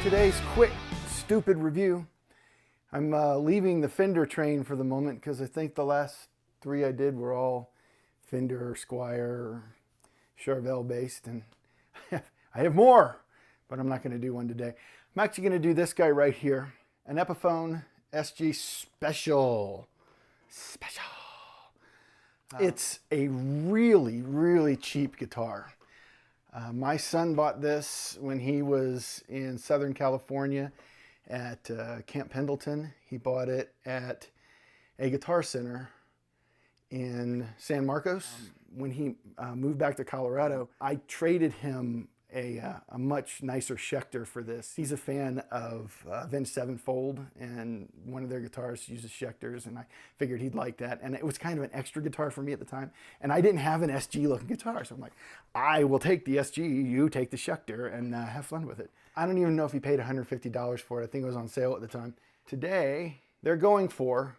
today's quick, stupid review. I'm leaving the Fender train for the moment because I think the last three I did were all Fender, Squier, or Charvel based, and I have more, but I'm not going to do one today. I'm actually going to do this guy right here, an Epiphone SG Special. It's a really, really cheap guitar. My son bought this when he was in Southern California at Camp Pendleton. He bought it at a guitar center in San Marcos. When he moved back to Colorado, I traded him a much nicer Schecter for this. He's a fan of Avenged Sevenfold, and one of their guitars uses Schecters, and I figured he'd like that. And it was kind of an extra guitar for me at the time, and I didn't have an SG looking guitar, so I'm like, I will take the SG, you take the Schecter, and have fun with it. I don't even know if he paid $150 for it. I think it was on sale at the time. Today, they're going for,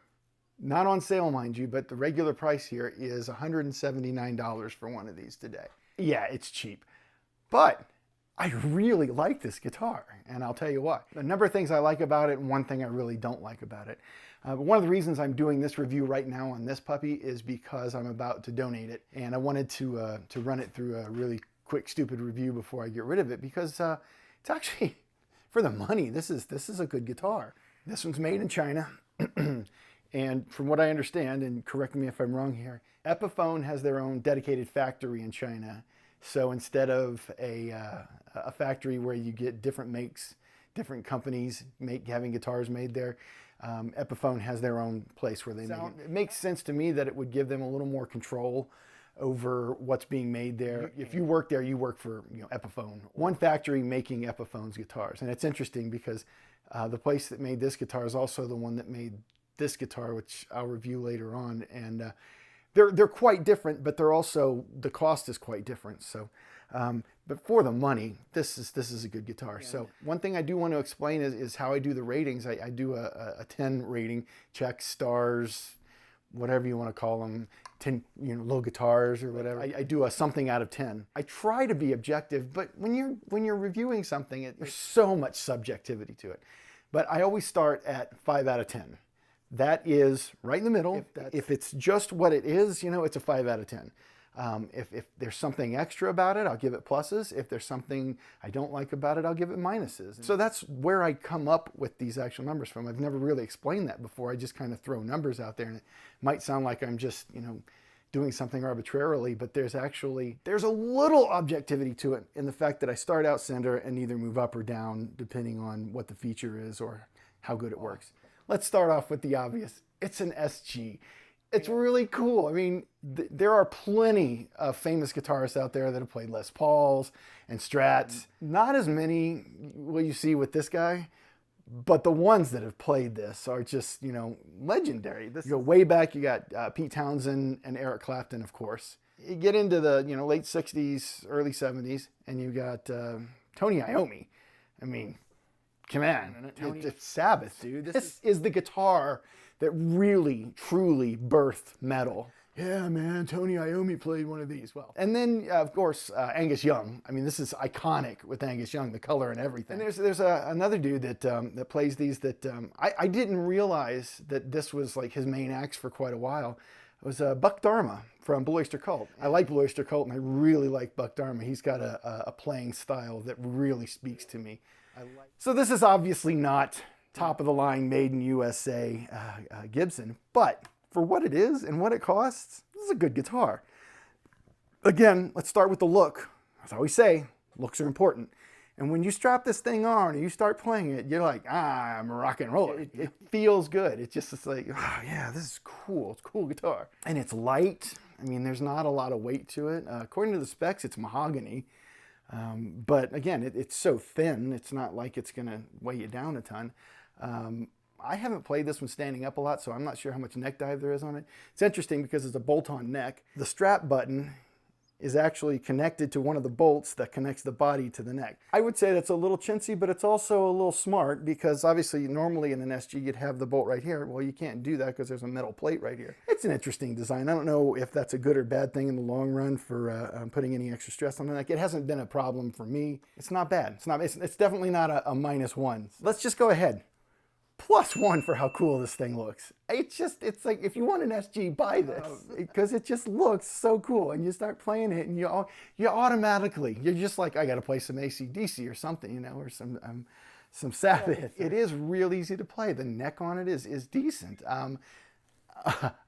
not on sale mind you, but the regular price here is $179 for one of these today. Yeah, it's cheap. But I really like this guitar, and I'll tell you why. A number of things I like about it, and one thing I really don't like about it. But one of the reasons I'm doing this review right now on this puppy is because I'm about to donate it, and I wanted to run it through a really quick, stupid review before I get rid of it, because it's actually, for the money, this is a good guitar. This one's made in China, and from what I understand, and correct me if I'm wrong here, Epiphone has their own dedicated factory in China. So instead of a factory where you get different makes, different companies having guitars made there, Epiphone has their own place where they make it. It makes sense to me that it would give them a little more control over what's being made there. If you work there, you work for Epiphone. One factory making Epiphone's guitars. And it's interesting because the place that made this guitar is also the one that made this guitar, which I'll review later on. And they're quite different, but they're also, the cost is quite different. So, but for the money, this is a good guitar. Yeah. So one thing I do want to explain is how I do the ratings. I do a 10 rating, check, stars, whatever you want to call them, 10 low guitars or whatever. I do a something out of 10. I try to be objective, but when you're reviewing something, there's so much subjectivity to it. But I always start at 5 out of 10. That is right in the middle. If it's just what it is, it's a 5 out of 10. If there's something extra about it, I'll give it pluses. If there's something I don't like about it, I'll give it minuses. So that's where I come up with these actual numbers from. I've never really explained that before. I just kind of throw numbers out there, and it might sound like I'm just, doing something arbitrarily, but there's a little objectivity to it in the fact that I start out center and either move up or down depending on what the feature is or how good it works. Let's start off with the obvious. It's an SG. It's really cool. I mean, there are plenty of famous guitarists out there that have played Les Pauls and Strats. Not as many will you see with this guy, but the ones that have played this are just, legendary. You go way back, you got Pete Townsend and Eric Clapton, of course. You get into the, late 60s, early 70s, and you got Tony Iommi. I mean, come on, it's Sabbath, dude. This is the guitar that really, truly birthed metal. Yeah, man, Tony Iommi played one of these. Well, and then, of course, Angus Young. I mean, this is iconic with Angus Young, the color and everything. And there's another dude that plays these that I didn't realize that this was like his main acts for quite a while. It was Buck Dharma from Blue Oyster Cult. I like Blue Oyster Cult, and I really like Buck Dharma. He's got a playing style that really speaks to me. So this is obviously not top of the line, made in USA Gibson, but for what it is and what it costs, this is a good guitar. Again, let's start with the look. As I always say, looks are important. And when you strap this thing on and you start playing it, you're like, I'm a rock and roller. It feels good. It's like, oh yeah, this is cool. It's a cool guitar. And it's light. I mean, there's not a lot of weight to it. According to the specs, it's mahogany. But again, it's so thin, it's not like it's gonna weigh you down a ton. I haven't played this one standing up a lot, so I'm not sure how much neck dive there is on it. It's interesting because it's a bolt-on neck. The strap button is actually connected to one of the bolts that connects the body to the neck. I would say that's a little chintzy, but it's also a little smart, because obviously normally in an SG you'd have the bolt right here. Well, you can't do that because there's a metal plate right here. It's an interesting design. I don't know if that's a good or bad thing in the long run for putting any extra stress on the neck. It hasn't been a problem for me. It's not bad. It's definitely not a -1. Let's just go ahead. +1 for how cool this thing looks. It's like, if you want an SG, buy this, because it just looks so cool. And you start playing it, and you automatically, you're just like, I got to play some AC/DC or something, you know, or some Sabbath. It is real easy to play. The neck on it is decent.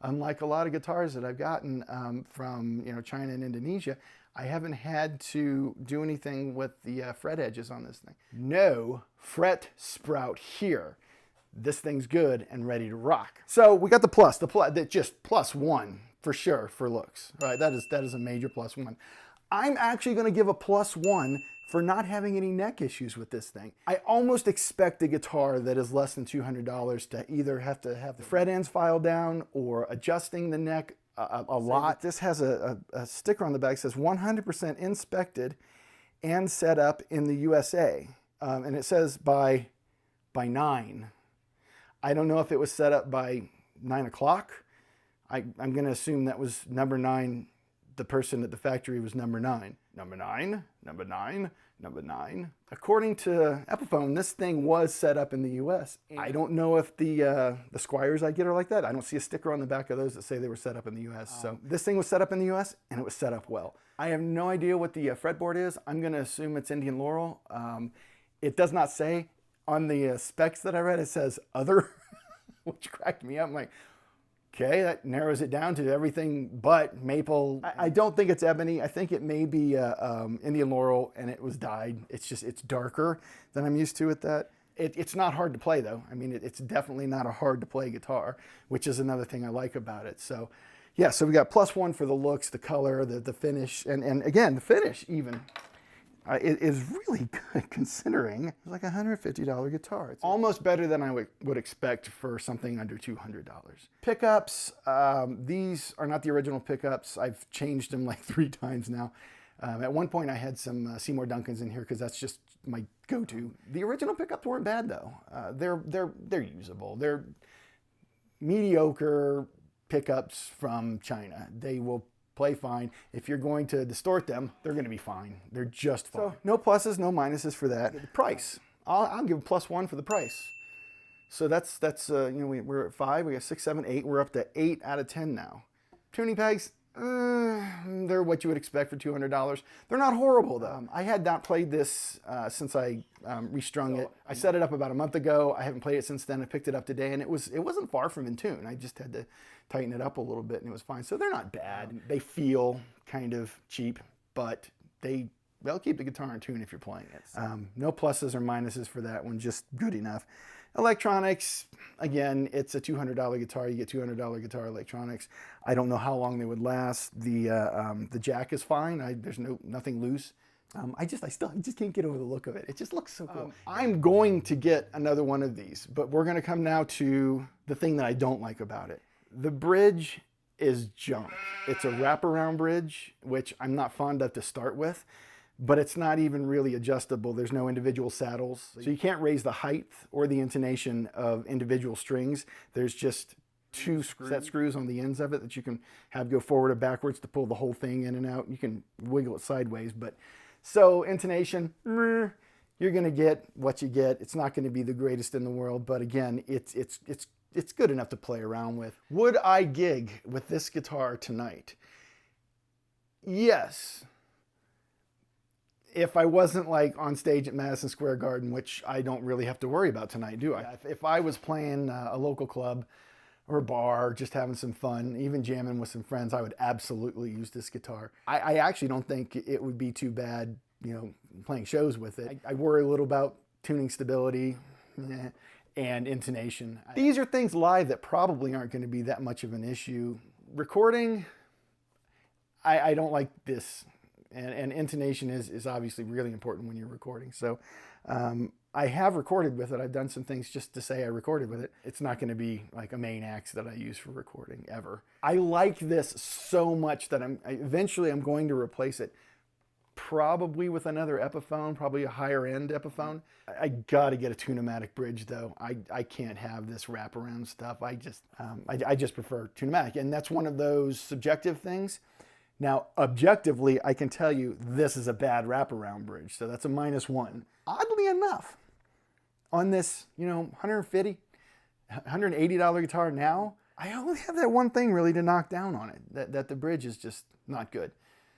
Unlike a lot of guitars that I've gotten from, you know, China and Indonesia, I haven't had to do anything with the fret edges on this thing. No fret sprout here. This thing's good and ready to rock. So we got that just +1 for sure for looks. All right, that is a major +1. I'm actually going to give a +1 for not having any neck issues with this thing. I almost expect a guitar that is less than $200 to either have to have the fret ends filed down or adjusting the neck a lot. This has a sticker on the back that says 100% inspected and set up in the USA. And it says by 9. I don't know if it was set up by 9 o'clock. I'm going to assume that was number 9. The person at the factory was number 9. Number 9, number 9, number 9. According to Epiphone, this thing was set up in the US. I don't know if the Squires I get are like that. I don't see a sticker on the back of those that say they were set up in the US. So this thing was set up in the US, and it was set up well. I have no idea what the fretboard is. I'm going to assume it's Indian Laurel. It does not say. On the specs that I read, it says other, which cracked me up. I'm like, okay, that narrows it down to everything but maple. I don't think it's ebony. I think it may be Indian Laurel, and it was dyed. It's darker than I'm used to with that. It's not hard to play, though. I mean, it's definitely not a hard to play guitar, which is another thing I like about it. So yeah, so we got +1 for the looks, the color, the finish, and again, the finish even. It is really good, considering it's like a $150 guitar. It's almost better than I would expect for something under $200. Pickups, these are not the original pickups. I've changed them like 3 times now. At one point I had some Seymour Duncans in here because that's just my go-to. The original pickups weren't bad though. They're usable. They're mediocre pickups from China. They will play fine. If you're going to distort them, they're going to be fine. They're just fine. So no pluses, no minuses for that. The price, I'll give +1 for the price. So that's you know, we're at 5, we got 6, 7, 8. We're up to 8 out of 10 now. Tuning pegs, they're what you would expect for $200. They're not horrible though. I had not played this since I restrung it. I set it up about a month ago. I haven't played it since then. I picked it up today, and it wasn't far from in tune. I just had to tighten it up a little bit, and it was fine. So they're not bad. They feel kind of cheap, but they'll keep the guitar in tune if you're playing it. So. No pluses or minuses for that one, just good enough. Electronics, again, it's a $200 guitar. You get $200 guitar electronics. I don't know how long they would last. The jack is fine. There's nothing loose. I just can't get over the look of it. It just looks so cool. I'm going to get another one of these, but we're going to come now to the thing that I don't like about it. The bridge is junk. It's a wraparound bridge, which I'm not fond of to start with, but it's not even really adjustable. There's no individual saddles. So you can't raise the height or the intonation of individual strings. There's just 2 set screws on the ends of it that you can have go forward or backwards to pull the whole thing in and out. You can wiggle it sideways, but so intonation, you're gonna get what you get. It's not gonna be the greatest in the world, but again, it's good enough to play around with. Would I gig with this guitar tonight? Yes. If I wasn't like on stage at Madison Square Garden, which I don't really have to worry about tonight, do I? If I was playing a local club or a bar, just having some fun, even jamming with some friends, I would absolutely use this guitar. I actually don't think it would be too bad, you know, playing shows with it. I worry a little about tuning stability and intonation. These are things live that probably aren't going to be that much of an issue. Recording, I don't like this. And intonation is obviously really important when you're recording. So I have recorded with it. I've done some things just to say I recorded with it. It's not going to be like a main axe that I use for recording ever. I like this so much that eventually I'm going to replace it, probably with another Epiphone, probably a higher end Epiphone. I got to get a Tune-o-matic bridge though. I can't have this wraparound stuff. I just prefer Tune-o-matic, and that's one of those subjective things. Now, objectively, I can tell you this is a bad wraparound bridge, so that's a -1. Oddly enough, on this, $150, $180 guitar now, I only have that one thing really to knock down on it, that the bridge is just not good.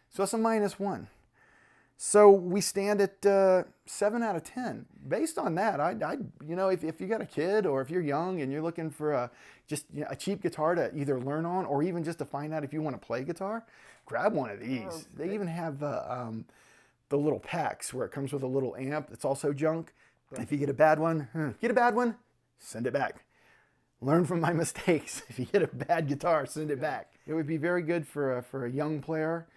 So it's a -1. So we stand at 7 out of 10. Based on that, if you got a kid or if you're young and you're looking for just a cheap guitar to either learn on or even just to find out if you want to play guitar, grab one of these. They even have the little packs where it comes with a little amp. It's also junk. But if you get a bad one, send it back. Learn from my mistakes. If you get a bad guitar, send it back. It would be very good for a young player.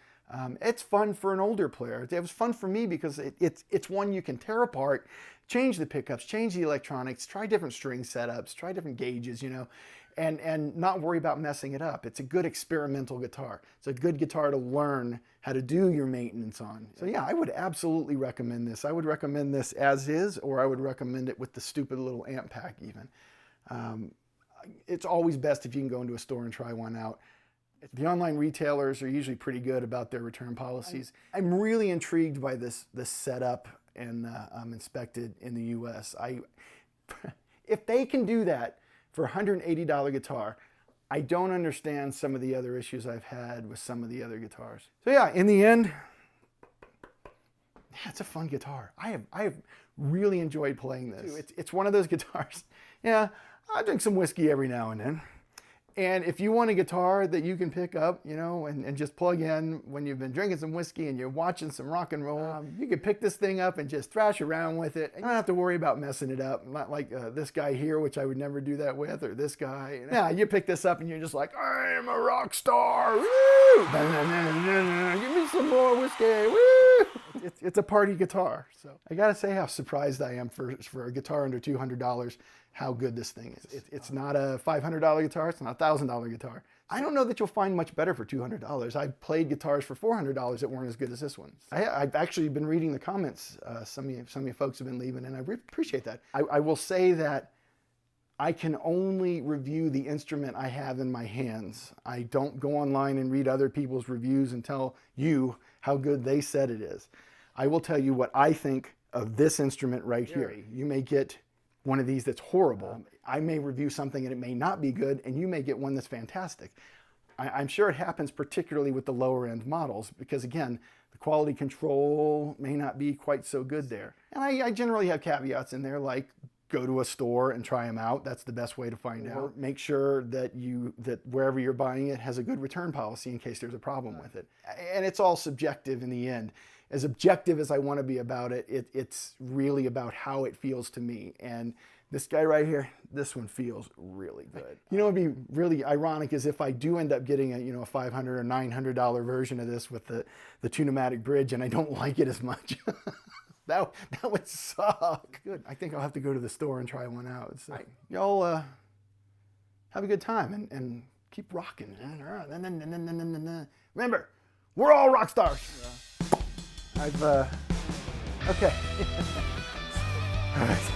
It's fun for an older player. It was fun for me because it's one you can tear apart, change the pickups, change the electronics, try different string setups, try different gauges, and not worry about messing it up. It's a good experimental guitar. It's a good guitar to learn how to do your maintenance on. So yeah, I would absolutely recommend this. I would recommend this as is, or I would recommend it with the stupid little amp pack even. It's always best if you can go into a store and try one out. The online retailers are usually pretty good about their return policies. I'm really intrigued by this setup and inspected in the US. If they can do that for a $180 guitar, I don't understand some of the other issues I've had with some of the other guitars. So yeah, in the end, yeah, it's a fun guitar. I have really enjoyed playing this. It's one of those guitars. Yeah, I drink some whiskey every now and then. And if you want a guitar that you can pick up, and just plug in when you've been drinking some whiskey and you're watching some rock and roll, you can pick this thing up and just thrash around with it. You don't have to worry about messing it up. Not like this guy here, which I would never do that with, or this guy. Yeah, you pick this up and you're just like, I am a rock star. Woo! Give me some more whiskey. Woo! It's a party guitar. So I gotta say how surprised I am for a guitar under $200. How good this thing is. It's not a $500 guitar, it's not a $1,000 guitar. I don't know that you'll find much better for $200. I've played guitars for $400 that weren't as good as this one. I've actually been reading the comments some of you folks have been leaving, and I appreciate that. I will say that I can only review the instrument I have in my hands. I don't go online and read other people's reviews and tell you how good they said it is. I will tell you what I think of this instrument right here. You may get one of these that's horrible. I may review something and it may not be good, and you may get one that's fantastic. I'm sure it happens particularly with the lower end models because, again, the quality control may not be quite so good there. And I generally have caveats in there like go to a store and try them out. That's the best way to find out. Make sure that wherever you're buying it has a good return policy in case there's a problem with it. And it's all subjective in the end. As objective as I want to be about it, it's really about how it feels to me. And this guy right here, this one feels really good. It'd be really ironic is if I do end up getting a $500 or $900 version of this with the Tune-o-matic bridge and I don't like it as much. that would suck. Good. I think I'll have to go to the store and try one out. So y'all have a good time and keep rocking. Remember, we're all rock stars. Okay. All right.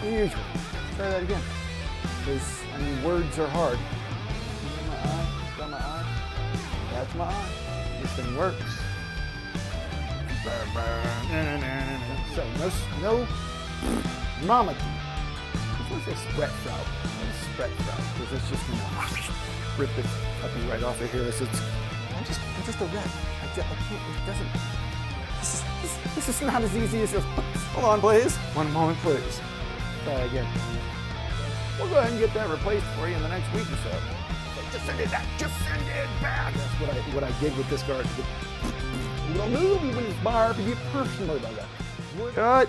Usual. Try that again. Because, words are hard. My eye, got my eye. That's my eye. This thing works. So, no mama. I want to say spread trout. Spread trout. Because it's just going to rip this puppy right off of here. I'm just a wreck. I can't, it doesn't, this is not as easy as it looks. Hold on, please. One moment, please. Try again. We'll go ahead and get that replaced for you in the next week or so. Just send it back. Just send it back. That's what I did with this guard. You don't move when it's bar, but you personally about that. Cut.